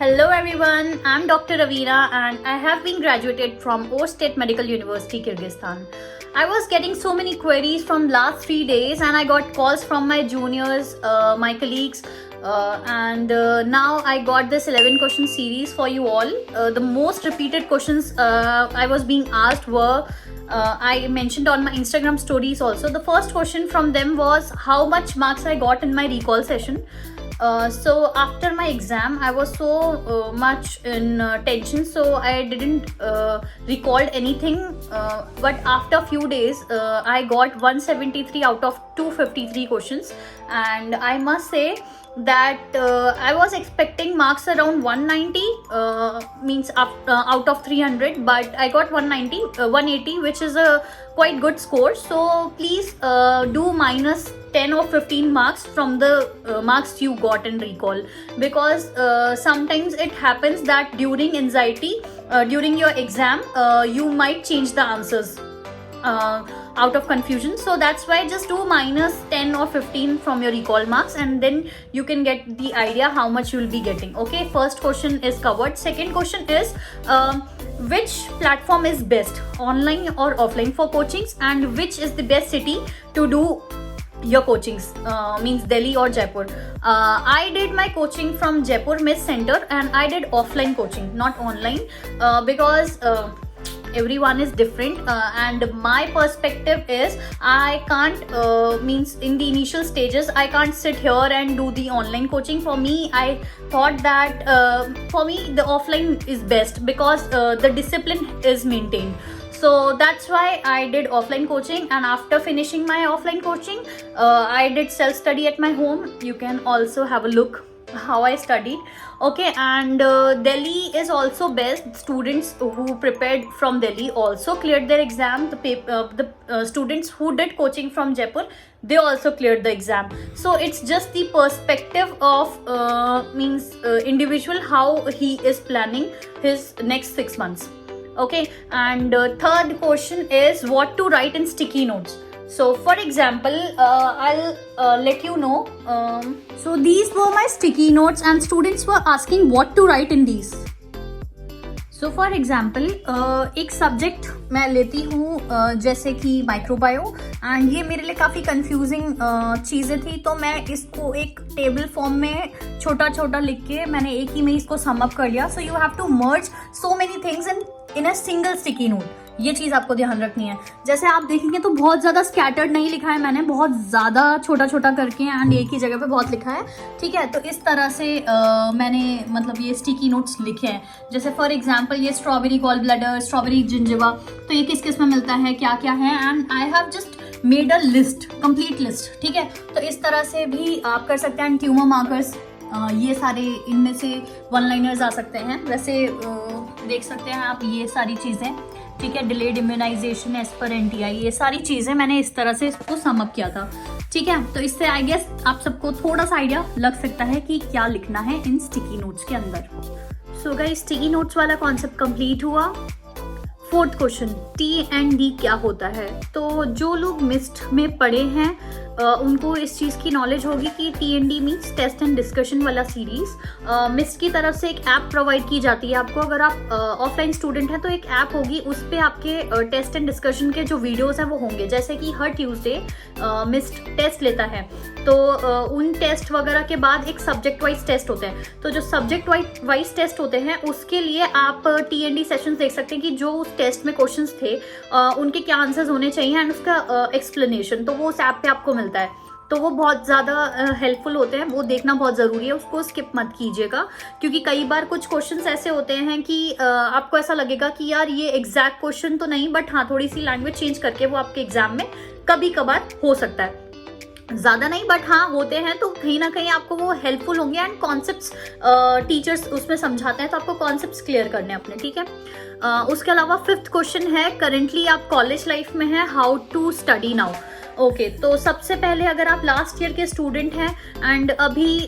Hello everyone, I'm Dr. Ravina and I have been graduated from Or State Medical University, Kyrgyzstan. I was getting so many queries from last 3 days and I got calls from my juniors, my colleagues, and now I got this 11 question series for you all. The most repeated questions I was being asked were I mentioned on my Instagram stories also. The first question from them was how much marks I got in my recall session. So after my exam, I was so much in tension, so I didn't recall anything. But after few days, I got 173 out of 253 questions, and I must say that I was expecting marks around 190, means out of 300, but I got 180, which is a quite good score. So please do minus 10 or 15 marks from the marks you got in recall, because sometimes it happens that during anxiety, during your exam, you might change the answers out of confusion. So that's why just do minus 10 or 15 from your recall marks, and then you can get the idea how much you will be getting. Okay, first question is covered. Second question is which platform is best, online or offline for coachings, and which is the best city to do your coachings, means Delhi or Jaipur. I did my coaching from Jaipur Miss Center and I did offline coaching, not online, because everyone is different, and my perspective is I can't, means in the initial stages I can't sit here and do the online coaching. For me, I thought that for me the offline is best, because the discipline is maintained. So that's why I did offline coaching, and after finishing my offline coaching, I did self-study at my home. You can also have a look how I studied. Okay, and Delhi is also best. Students who prepared from Delhi also cleared their exam. The students who did coaching from Jaipur, they also cleared the exam. So it's just the perspective of individual, how he is planning his next 6 months. Okay, and third question is what to write in sticky notes. So for example, I'll let you know. So these were my sticky notes and students were asking what to write in these. So for example, एक subject मैं लेती हूँ जैसे कि microbio, and ये मेरे लिए काफ़ी कंफ्यूजिंग चीज़ें थी, तो मैं इसको एक टेबल फॉर्म में छोटा छोटा लिख के मैंने एक ही में इसको सम अप कर लिया. So you have to merge so many things in a single sticky note. ये चीज़ आपको ध्यान रखनी है. जैसे आप देखेंगे तो बहुत ज़्यादा स्कैटर्ड नहीं लिखा है मैंने, बहुत ज़्यादा छोटा छोटा करके एंड एक ही जगह पे बहुत लिखा है. ठीक है, तो इस तरह से मैंने मतलब ये स्टिकी नोट्स लिखे हैं. जैसे फॉर एग्जांपल ये स्ट्रॉबेरी गॉल ब्लैडर, स्ट्रॉबेरी जिंजिवा, तो ये किस किस में मिलता है, क्या क्या है, and I have just made a list, complete list. ठीक है, तो इस तरह से भी आप कर सकते हैं. ट्यूमर मार्कर्स, ये सारे इनमें से वन लाइनर्स आ सकते हैं. वैसे देख सकते हैं आप ये सारी चीज़ें. ठीक है, delayed immunisation as per NTI, ये सारी चीज़ें मैंने इस तरह से इसको सम अप किया था. ठीक है, तो इससे आई गेस आप सबको थोड़ा सा आइडिया लग सकता है कि क्या लिखना है इन स्टिकी नोट्स के अंदर. सो गाइस, स्टिकी नोट्स वाला कॉन्सेप्ट कंप्लीट हुआ. फोर्थ क्वेश्चन, T&D क्या होता है. तो जो लोग मिस्ट में पढ़े हैं उनको इस चीज़ की नॉलेज होगी कि T&D means test and discussion वाला सीरीज. मिस्ट की तरफ से एक ऐप प्रोवाइड की जाती है आपको. अगर आप ऑफलाइन स्टूडेंट हैं तो एक ऐप होगी, उस पर आपके टेस्ट एंड डिस्कशन के जो वीडियोस हैं वो होंगे. जैसे कि हर ट्यूसडे मिस्ट टेस्ट लेता है, तो उन टेस्ट वगैरह के बाद एक सब्जेक्ट वाइज टेस्ट होते हैं. तो जो सब्जेक्ट वाइज टेस्ट होते हैं उसके लिए आप T&D सेशंस देख सकते हैं कि जो उस टेस्ट में क्वेश्चंस थे उनके क्या आंसर्स होने चाहिए एंड उसका एक्सप्लेनेशन, तो वो उस ऐप पे आपको मिलता है. तो वो बहुत ज़्यादा हेल्पफुल होते हैं, वो देखना बहुत ज़रूरी है, उसको स्किप मत कीजिएगा. क्योंकि कई बार कुछ क्वेश्चंस ऐसे होते हैं कि आपको ऐसा लगेगा कि यार ये एग्जैक्ट क्वेश्चन तो नहीं, बट हाँ थोड़ी सी लैंग्वेज चेंज करके वो आपके एग्जाम में कभी कभार हो सकता है. ज़्यादा नहीं बट हाँ होते हैं, तो कहीं ना कहीं आपको वो हेल्पफुल होंगे. एंड कॉन्सेप्ट्स टीचर्स उसमें समझाते हैं, तो आपको कॉन्सेप्ट्स क्लियर करने हैं अपने. ठीक है, उसके अलावा फिफ्थ क्वेश्चन है, करेंटली आप कॉलेज लाइफ में हैं, how to study now. Okay, तो सबसे पहले अगर आप लास्ट ईयर के स्टूडेंट हैं एंड अभी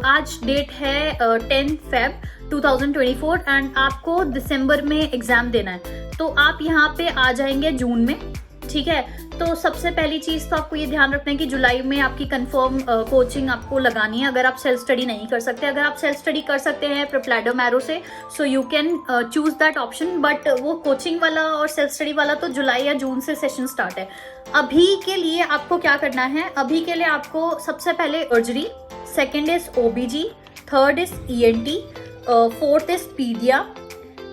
आज डेट है 10 Feb 2024 एंड आपको दिसंबर में एग्जाम देना है, तो आप यहाँ पे आ जाएंगे जून में. ठीक है। तो सबसे पहली चीज़ तो आपको ये ध्यान रखना है कि जुलाई में आपकी कंफर्म कोचिंग आपको लगानी है, अगर आप सेल्फ स्टडी नहीं कर सकते। अगर आप सेल्फ स्टडी कर सकते हैं प्रोप्लाडो मैरो से, so you can choose that option, but वो कोचिंग वाला और सेल्फ स्टडी वाला तो जुलाई या जून से सेशन स्टार्ट है। अभी के लिए आपको क्या करना है, अभी के लिए आपको सबसे पहले surgery, second is OBG, third is ENT, fourth is pedia,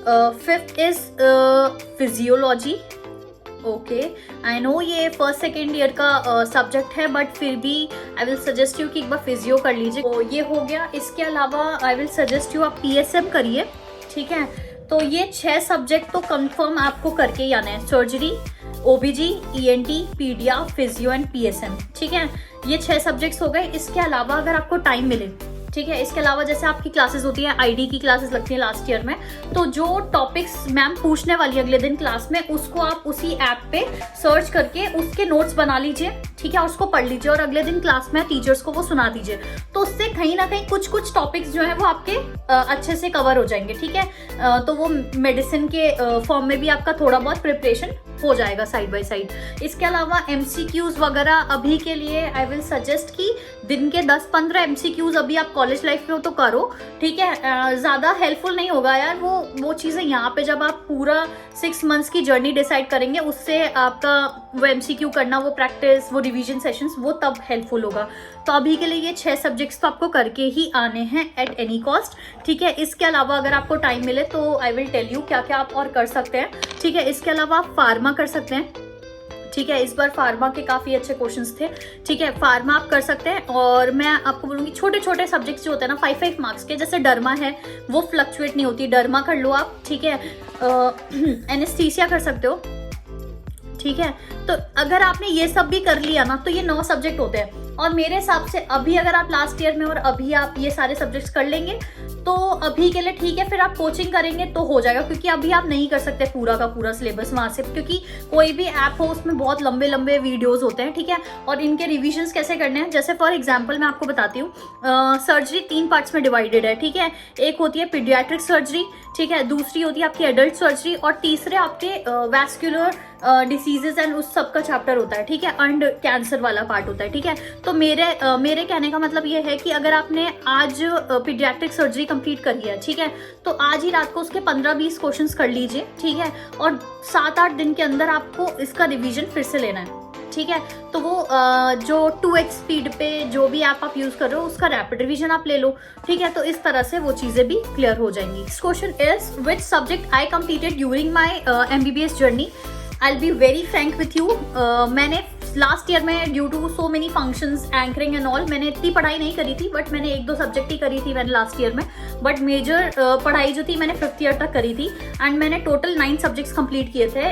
fifth is physiology. Okay, I know ये फर्स्ट सेकेंड ईयर का सब्जेक्ट है, बट फिर भी आई विल सजेस्ट यू कि एक बार फिजियो कर लीजिए। तो ये हो गया। इसके अलावा आई विल सजेस्ट यू आप PSM करिए, ठीक है। तो ये 6 सब्जेक्ट तो कंफर्म आपको करके ही आना है, surgery, OBG, ENT, pedia, physio and PSM, ठीक है। ये 6 सब्जेक्ट्स हो गए। इसके अलावा अगर आपको टाइम मिले, ठीक है, इसके अलावा जैसे आपकी क्लासेस होती है, ID की क्लासेस लगती है लास्ट ईयर में, तो जो टॉपिक्स मैम पूछने वाली है अगले दिन क्लास में, उसको आप उसी ऐप पे सर्च करके उसके नोट्स बना लीजिए, ठीक है, उसको पढ़ लीजिए और अगले दिन क्लास में टीचर्स को वो सुना दीजिए। तो उससे कहीं ना कहीं कुछ टॉपिक्स जो है वो आपके अच्छे से कवर हो जाएंगे, ठीक है। तो वो मेडिसिन के फॉर्म में भी आपका थोड़ा बहुत प्रिपरेशन हो जाएगा साइड बाय साइड। इसके अलावा MCQs वगैरह अभी के लिए आई विल सजेस्ट कि दिन के 10-15 MCQs अभी आप कॉलेज लाइफ में हो तो करो, ठीक है। ज़्यादा हेल्पफुल नहीं होगा यार वो चीज़ें यहाँ पे, जब आप पूरा 6 मंथ्स की जर्नी डिसाइड करेंगे, उससे आपका वो MCQ करना, वो प्रैक्टिस, वो रिवीजन सेशंस, वो तब हेल्पफुल होगा। तो अभी के लिए ये 6 सब्जेक्ट्स तो आपको करके ही आने हैं एट एनी कॉस्ट, ठीक है। इसके अलावा अगर आपको टाइम मिले तो आई विल टेल यू क्या क्या आप और कर सकते हैं, ठीक है। इसके अलावा आप फार्मा कर सकते हैं, ठीक है। इस बार फार्मा के काफ़ी अच्छे क्वेश्चंस थे, ठीक है। फार्मा आप कर सकते हैं और मैं आपको बोलूँगी छोटे छोटे सब्जेक्ट्स जो होते हैं ना 5-5 मार्क्स के, जैसे डर्मा है वो फ्लक्चुएट नहीं होती, डर्मा कर लो आप, ठीक है। एनेस्थीसिया कर सकते हो, ठीक है। तो अगर आपने ये सब भी कर लिया ना, तो ये 9 सब्जेक्ट होते हैं। और मेरे हिसाब से अभी अगर आप लास्ट ईयर में और अभी आप ये सारे सब्जेक्ट्स कर लेंगे तो अभी के लिए ठीक है। फिर आप कोचिंग करेंगे तो हो जाएगा, क्योंकि अभी आप नहीं कर सकते पूरा का पूरा सिलेबस वहाँ से, क्योंकि कोई भी ऐप हो उसमें बहुत लंबे लंबे वीडियोस होते हैं, ठीक है। और इनके रिविजन्स कैसे करने हैं, जैसे फॉर एग्जांपल मैं आपको बताती हूँ। सर्जरी 3 पार्ट्स में डिवाइडेड है, ठीक है। एक होती है पीडियाट्रिक सर्जरी, ठीक है, दूसरी होती है आपकी एडल्ट सर्जरी, और तीसरे आपके वैस्कुलर डिसीजेज एंड उस सब का चैप्टर होता है, ठीक है, एंड कैंसर वाला पार्ट होता है, ठीक है। तो मेरे कहने का मतलब ये है कि अगर आपने आज पीडियाट्रिक सर्जरी कंप्लीट करी है, ठीक है, तो आज ही रात को उसके 15-20 क्वेश्चंस कर लीजिए, ठीक है, और 7-8 दिन के अंदर आपको इसका रिवीजन फिर से लेना है, ठीक है। तो वो जो 2x स्पीड पे जो भी ऐप आप यूज कर रहे हो उसका रैपिड रिवीजन आप ले लो, ठीक है। तो इस तरह से वो चीजें भी क्लियर हो जाएंगी। Next question is which subject I completed during my MBBS journey. I'll be very frank with you, मैंने लास्ट ईयर में due to so many functions, anchoring and all, मैंने इतनी पढ़ाई नहीं करी थी, बट मैंने 1-2 सब्जेक्ट ही करी थी मैंने लास्ट ईयर में। बट मेजर पढ़ाई जो थी मैंने 5th ईयर तक करी थी, एंड मैंने टोटल 9 सब्जेक्ट्स कंप्लीट किए थे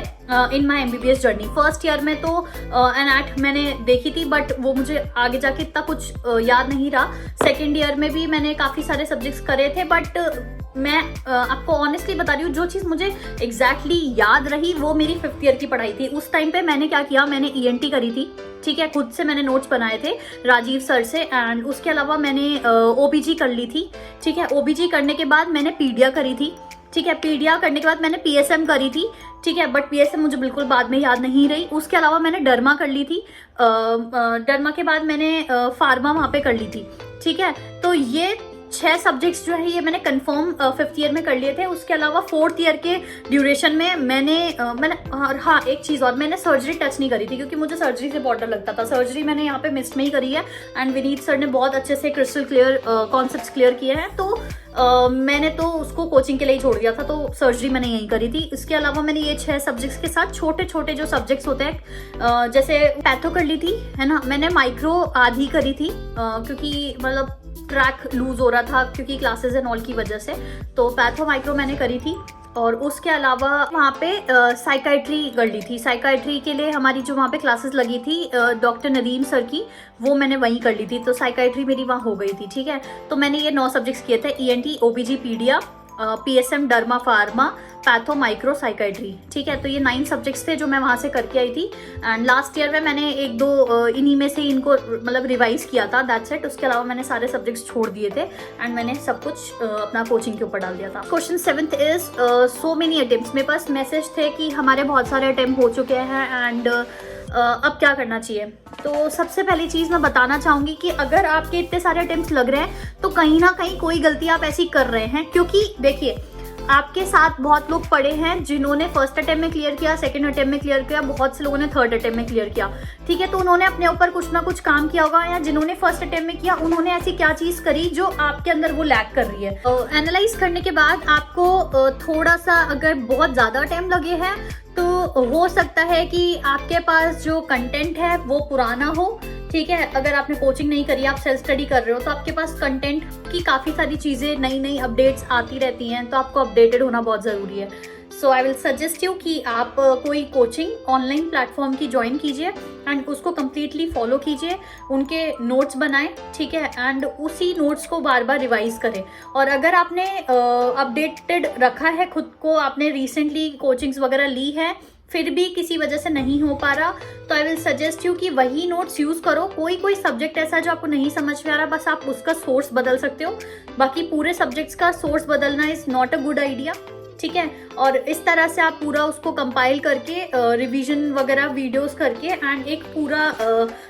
इन माई MBBS जर्नी। फर्स्ट ईयर में तो एनएट मैंने देखी थी, बट वो मुझे आगे जाके इतना कुछ याद नहीं रहा। सेकेंड ईयर में भी मैंने काफ़ी सारे सब्जेक्ट्स करे थे, बट मैं आपको ऑनेस्टली बता रही हूँ, जो चीज़ मुझे एग्जैक्टली याद रही वो मेरी 5th ईयर की पढ़ाई थी। उस टाइम पे मैंने क्या किया, मैंने ENT करी थी, ठीक है, खुद से मैंने नोट्स बनाए थे राजीव सर से, एंड उसके अलावा मैंने OBG कर ली थी, ठीक है। OBG करने के बाद मैंने पीडिया करी थी, ठीक है। पीडिया करने के बाद मैंने PSM करी थी, ठीक है, बट PSM मुझे बिल्कुल बाद में याद नहीं रही। उसके अलावा मैंने डर्मा कर ली थी, डर्मा के बाद मैंने फार्मा वहाँ पे कर ली थी, ठीक है। तो ये 6 सब्जेक्ट्स जो है ये मैंने कंफर्म 5th ईयर में कर लिए थे। उसके अलावा 4th ईयर के ड्यूरेशन में मैंने हाँ एक चीज़ और, मैंने सर्जरी टच नहीं करी थी, क्योंकि मुझे सर्जरी से बहुत डर लगता था। सर्जरी मैंने यहाँ पे मिस में ही करी है, एंड विनीत सर ने बहुत अच्छे से क्रिस्टल क्लियर कॉन्सेप्ट्स क्लियर किए हैं, तो मैंने तो उसको कोचिंग के लिए ही छोड़ दिया था, तो सर्जरी मैंने यहीं करी थी। इसके अलावा मैंने ये 6 सब्जेक्ट्स के साथ छोटे छोटे जो सब्जेक्ट्स होते हैं, जैसे पैथो कर ली थी, है ना। मैंने माइक्रो आधी करी थी, क्योंकि मतलब ट्रैक लूज हो रहा था क्योंकि क्लासेस एंड ऑल की वजह से, तो पैथो माइक्रो मैंने करी थी। और उसके अलावा वहाँ पे साइकाइट्री कर ली थी। साइकाइट्री के लिए हमारी जो वहाँ पे क्लासेस लगी थी डॉक्टर नदीम सर की, वो मैंने वहीं कर ली थी, तो साइकाइट्री मेरी वहाँ हो गई थी, ठीक है। तो मैंने ये 9 सब्जेक्ट्स किए थे, ENT, OBG, पीडिया, PSM, derma, pharma, patho micro psychiatry, ठीक है। तो ये 9 सब्जेक्ट्स थे जो मैं वहाँ से करके आई थी एंड लास्ट ईयर में मैंने 1-2 इन्हीं में से इनको मतलब रिवाइज किया था, दैट्स इट। उसके अलावा मैंने सारे सब्जेक्ट्स छोड़ दिए थे एंड मैंने सब कुछ अपना कोचिंग के ऊपर डाल दिया था। Question 7th is so many attempts. मेरे पास मैसेज थे कि हमारे बहुत सारे अटेम्प्ट हो चुके हैं एंड अब क्या करना चाहिए। तो सबसे पहली चीज़ मैं बताना चाहूँगी कि अगर आपके इतने सारे अटेम्प्ट्स लग रहे हैं तो कहीं ना कहीं कोई गलती आप ऐसी कर रहे हैं, क्योंकि देखिए आपके साथ बहुत लोग पढ़े हैं जिन्होंने फर्स्ट अटेम्प्ट में क्लियर किया, सेकंड अटेम्प्ट में क्लियर किया, बहुत से लोगों ने थर्ड अटेम्प्ट में क्लियर किया, ठीक है। तो उन्होंने अपने ऊपर कुछ ना कुछ काम किया होगा, या जिन्होंने फर्स्ट अटेम्प्ट में किया उन्होंने ऐसी क्या चीज़ करी जो आपके अंदर वो लैक कर रही है। एनालाइज करने के बाद आपको थोड़ा सा, अगर बहुत ज़्यादा अटेम्प्ट लगे हैं तो हो सकता है कि आपके पास जो कंटेंट है वो पुराना हो, ठीक है। अगर आपने कोचिंग नहीं करी, आप सेल्फ स्टडी कर रहे हो, तो आपके पास कंटेंट की काफ़ी सारी चीज़ें, नई नई अपडेट्स आती रहती हैं, तो आपको अपडेटेड होना बहुत ज़रूरी है। सो आई विल सजेस्ट यू कि आप कोई कोचिंग ऑनलाइन प्लेटफॉर्म की ज्वाइन कीजिए एंड उसको कम्प्लीटली फॉलो कीजिए, उनके नोट्स बनाएं, ठीक है, एंड उसी नोट्स को बार बार रिवाइज करें। और अगर आपने अपडेटेड रखा है खुद को, आपने रिसेंटली कोचिंग्स वगैरह ली है, फिर भी किसी वजह से नहीं हो पा रहा, तो आई विल सजेस्ट यू कि वही नोट्स यूज करो। कोई सब्जेक्ट ऐसा जो आपको नहीं समझ में आ रहा, बस आप उसका सोर्स बदल सकते हो, बाकी पूरे सब्जेक्ट्स का सोर्स बदलना is not a good idea, ठीक है। और इस तरह से आप पूरा उसको कंपाइल करके रिवीजन वगैरह वीडियोस करके एंड एक पूरा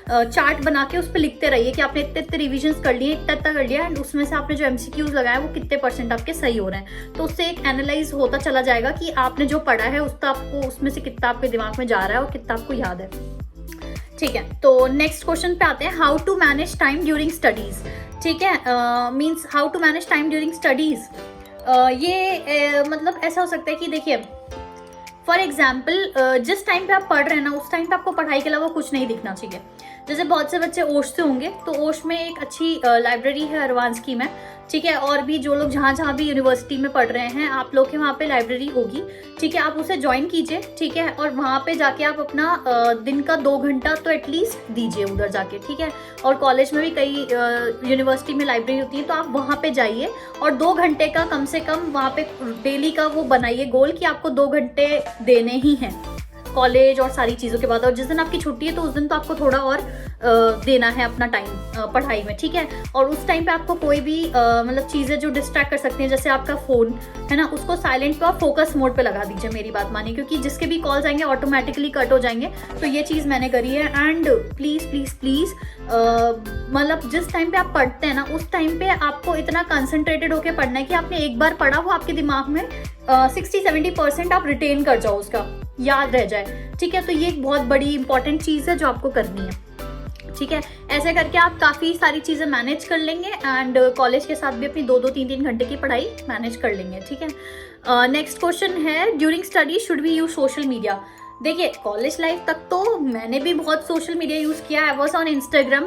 चार्ट बना के उस पर लिखते रहिए कि आपने इतने इतने रिविजन्स कर लिए, इतना कर लिया, एंड उसमें से आपने जो MCQs लगाए वो कितने % आपके सही हो रहे हैं। तो उससे एक एनालाइज होता चला जाएगा कि आपने जो पढ़ा है उसका आपको उसमें से कितना आपके दिमाग में जा रहा है और कितना आपको याद है, ठीक है। तो नेक्स्ट क्वेश्चन पे आते हैं, how to manage time during studies, ठीक है। Means how to manage time during studies, ये मतलब ऐसा हो सकता है कि देखिए फॉर एग्जाम्पल जिस टाइम पे आप पढ़ रहे हैं ना, उस टाइम पे आपको पढ़ाई के अलावा कुछ नहीं दिखना चाहिए। जैसे बहुत से बच्चे ओश से होंगे, तो ओश में एक अच्छी लाइब्रेरी है अरवान स्कीम है, ठीक है। और भी जो लोग जहाँ भी यूनिवर्सिटी में पढ़ रहे हैं, आप लोग के वहाँ पे लाइब्रेरी होगी, ठीक है, आप उसे ज्वाइन कीजिए, ठीक है। और वहाँ पे जाके आप अपना दिन का 2 घंटा तो एटलीस्ट दीजिए उधर जाके, ठीक है। और कॉलेज में भी कई यूनिवर्सिटी में लाइब्रेरी होती है, तो आप वहाँ पे जाइए और 2 घंटे का कम से कम वहाँ पे डेली का वो बनाइए गोल कि आपको 2 घंटे देने ही हैं कॉलेज और सारी चीज़ों के बाद। और जिस दिन आपकी छुट्टी है तो उस दिन तो आपको थोड़ा और देना है अपना टाइम पढ़ाई में, ठीक है। और उस टाइम पे आपको कोई भी मतलब चीज़ें जो डिस्ट्रैक्ट कर सकती हैं, जैसे आपका फ़ोन है ना, उसको साइलेंट पे और फोकस मोड पे लगा दीजिए, मेरी बात मानिए, क्योंकि जिसके भी कॉल्स आएंगे ऑटोमेटिकली कट हो जाएंगे। तो ये चीज़ मैंने करी है। एंड प्लीज़ प्लीज़ प्लीज़ मतलब जिस टाइम पे आप पढ़ते हैं ना, उस टाइम पे आपको इतना कंसंट्रेटेड होकर पढ़ना है कि आपने एक बार पढ़ा वो आपके दिमाग में 60-70% आप रिटेन कर जाओ, उसका याद रह जाए, ठीक है। तो ये एक बहुत बड़ी इंपॉर्टेंट चीज़ है जो आपको करनी है, ठीक है। ऐसे करके आप काफ़ी सारी चीज़ें मैनेज कर लेंगे एंड कॉलेज के साथ भी अपनी 2-2 3-3 घंटे की पढ़ाई मैनेज कर लेंगे, ठीक है। नेक्स्ट क्वेश्चन है, during study should we use social media. देखिए कॉलेज लाइफ तक तो मैंने भी बहुत सोशल मीडिया यूज़ किया। आई वॉज ऑन इंस्टाग्राम,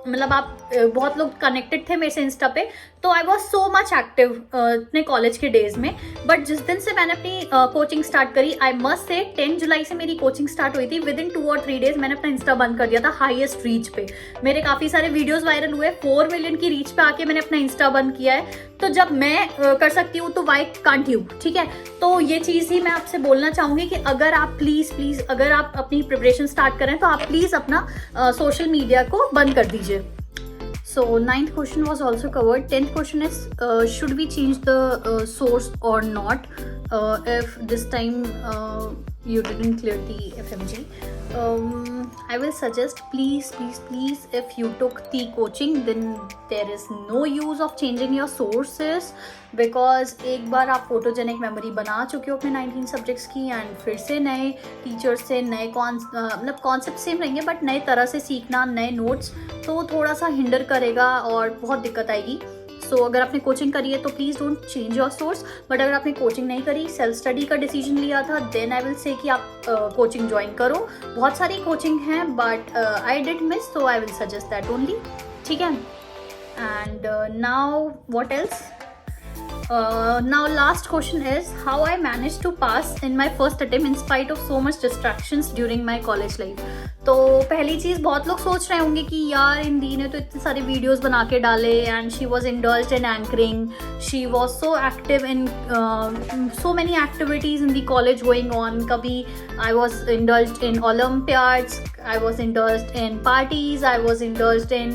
मतलब आप बहुत लोग कनेक्टेड थे मेरे से इंस्टा पे, तो I was so much active अपने कॉलेज के डेज में। बट जिस दिन से मैंने अपनी कोचिंग स्टार्ट करी, आई मस्ट से 10 जुलाई से मेरी कोचिंग स्टार्ट हुई थी, विद इन 2 और 3 डेज मैंने अपना इंस्टा बंद कर दिया था हाईएस्ट रीच पे। मेरे काफ़ी सारे वीडियोस वायरल हुए, 4 मिलियन की रीच पे आके मैंने अपना इंस्टा बंद किया है। तो जब मैं कर सकती हूँ तो वाई कांट यू, ठीक है। तो ये चीज़ ही मैं आपसे बोलना चाहूँगी कि अगर आप प्लीज़ अगर आप अपनी प्रिपरेशन स्टार्ट करें तो आप प्लीज़ अपना सोशल मीडिया को बंद कर दीजिए। So 9th question was also covered. 10th question is should we change the source or not if this time you didn't clear the FMG. I will suggest please if you took the coaching then there is no use of changing your sources, because एक बार आप photogenic memory बना चुके हो अपने 19 subjects की and फिर से नए टीचर्स से नए मतलब कॉन्सेप्ट सेम रहेंगे बट नए तरह से सीखना, नए नोट्स, तो थोड़ा सा हिंडर करेगा और बहुत दिक्कत आएगी। सो अगर आपने कोचिंग करी है तो please don't change your source, but अगर आपने कोचिंग नहीं करी, सेल्फ स्टडी का डिसीजन लिया था, देन आई विल से कि आप कोचिंग ज्वाइन करो। बहुत सारी कोचिंग हैं but I did miss, so I will suggest that only, ठीक है। And now what else, Now last question is how I managed to pass in my first attempt in spite of so much distractions during my college life. तो पहली चीज़, बहुत लोग सोच रहे होंगे कि यार इंदी ने तो इतने सारे वीडियोस बना के डाले and she was indulged in anchoring, she was so active in so many activities in the college going on. कभी I was indulged in olympiads, I was indulged in parties, I was indulged in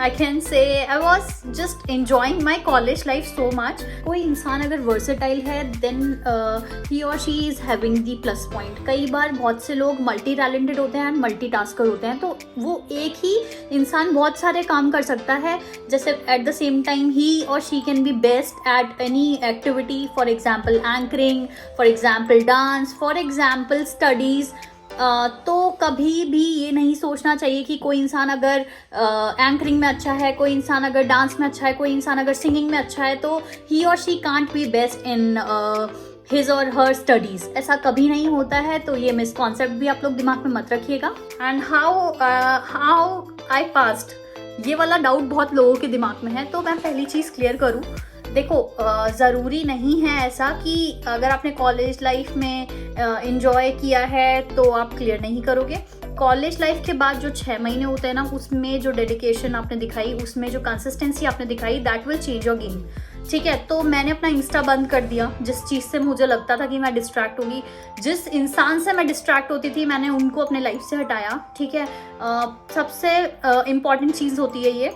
I can say I was just enjoying my college life so much. कोई इंसान अगर versatile है then he or she is having the plus point. कई बार बहुत से लोग multi talented होते हैं and multitasker होते हैं, तो वो एक ही इंसान बहुत सारे काम कर सकता है. जैसे at the same time he or she can be best at any activity, for example anchoring, for example dance, for example studies. तो कभी भी ये नहीं सोचना चाहिए कि कोई इंसान अगर एंकरिंग में अच्छा है, कोई इंसान अगर डांस में अच्छा है, कोई इंसान अगर सिंगिंग में अच्छा है, तो ही और she can't be best in his और हर स्टडीज़. ऐसा कभी नहीं होता है. तो ये मिसकॉन्सेप्ट भी आप लोग दिमाग में मत रखिएगा. एंड हाउ आई पास्ड, ये वाला डाउट बहुत लोगों के दिमाग में है, तो मैं पहली चीज़ क्लियर करूँ. देखो, ज़रूरी नहीं है ऐसा कि अगर आपने कॉलेज लाइफ में इंजॉय किया है तो आप क्लियर नहीं करोगे. कॉलेज लाइफ के बाद जो 6 महीने होते हैं ना, उसमें जो डेडिकेशन आपने दिखाई, उसमें जो कंसिस्टेंसी आपने दिखाई, that will change your game. ठीक है, तो मैंने अपना इंस्टा बंद कर दिया. जिस चीज़ से मुझे लगता था कि मैं डिस्ट्रैक्ट होगी, जिस इंसान से मैं डिस्ट्रैक्ट होती थी, मैंने उनको अपने लाइफ से हटाया. ठीक है, सबसे इम्पॉर्टेंट चीज़ होती है ये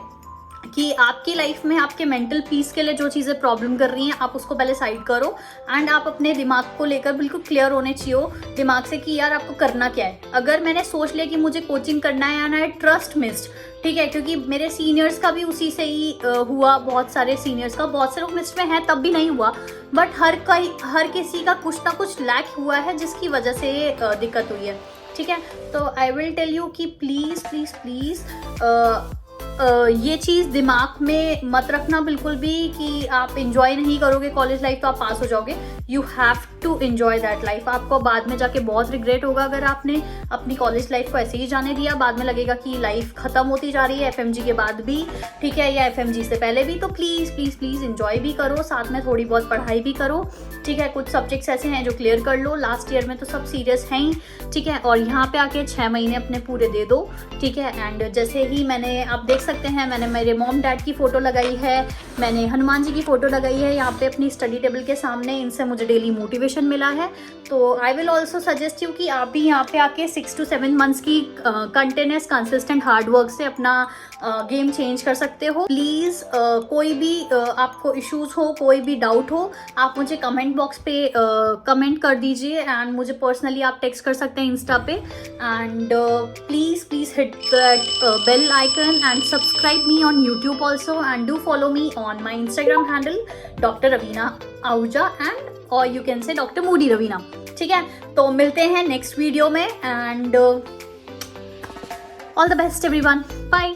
कि आपकी लाइफ में आपके मेंटल पीस के लिए जो चीज़ें प्रॉब्लम कर रही हैं, आप उसको पहले साइड करो. एंड आप अपने दिमाग को लेकर बिल्कुल क्लियर होने चाहिए दिमाग से कि यार आपको करना क्या है. अगर मैंने सोच लिया कि मुझे कोचिंग करना है एंड आई ट्रस्ट मिस्ड, ठीक है, क्योंकि मेरे सीनियर्स का भी उसी से ही हुआ, बहुत सारे सीनियर्स का, बहुत से लोग मिस्ड में हैं तब भी नहीं हुआ, बट हर किसी का कुछ ना कुछ लैक हुआ है जिसकी वजह से ये दिक्कत हुई है. ठीक है, तो आई विल टेल यू कि प्लीज़ प्लीज़ प्लीज़ ये चीज़ दिमाग में मत रखना बिल्कुल भी कि आप इंजॉय नहीं करोगे कॉलेज लाइफ तो आप पास हो जाओगे. You have to enjoy that life. आपको बाद में जाके बहुत रिग्रेट होगा अगर आपने अपनी कॉलेज लाइफ को ऐसे ही जाने दिया. बाद में लगेगा कि लाइफ ख़त्म होती जा रही है FMG के बाद भी, ठीक है, या FMG से पहले भी. तो प्लीज़ प्लीज़ प्लीज़ इंजॉय भी करो, साथ में थोड़ी बहुत पढ़ाई भी करो. ठीक है, कुछ सब्जेक्ट्स ऐसे हैं जो क्लियर कर लो. लास्ट ईयर में तो सब सीरियस हैं ही. ठीक है, और यहाँ पे आके 6 महीने अपने पूरे दे दो. ठीक है, एंड जैसे ही मैंने, आप देख सकते हैं, मैंने मेरे मॉम डैड की फ़ोटो लगाई है, मैंने हनुमान जी की फ़ोटो लगाई है यहाँ पे अपनी स्टडी टेबल के सामने. इनसे मुझे डेली मोटिवेशन मिला है. तो I will also suggest you कि आप भी यहाँ पे आके 6 to 7 मंथ्स की कंटिन्यूस कंसिस्टेंट हार्ड वर्क से अपना गेम चेंज कर सकते हो. प्लीज़ कोई भी आपको इश्यूज़ हो, कोई भी डाउट हो, आप मुझे कमेंट बॉक्स पे कमेंट कर दीजिए. एंड मुझे पर्सनली आप टेक्स्ट कर सकते हैं इंस्टा पे. And please please hit that bell icon and subscribe me on YouTube also, and do follow me on my Instagram handle Dr. Ravina Ahuja, and or you can say Dr. Moody Ravina. ठीक है, तो मिलते हैं next video में. And all the best everyone. Bye.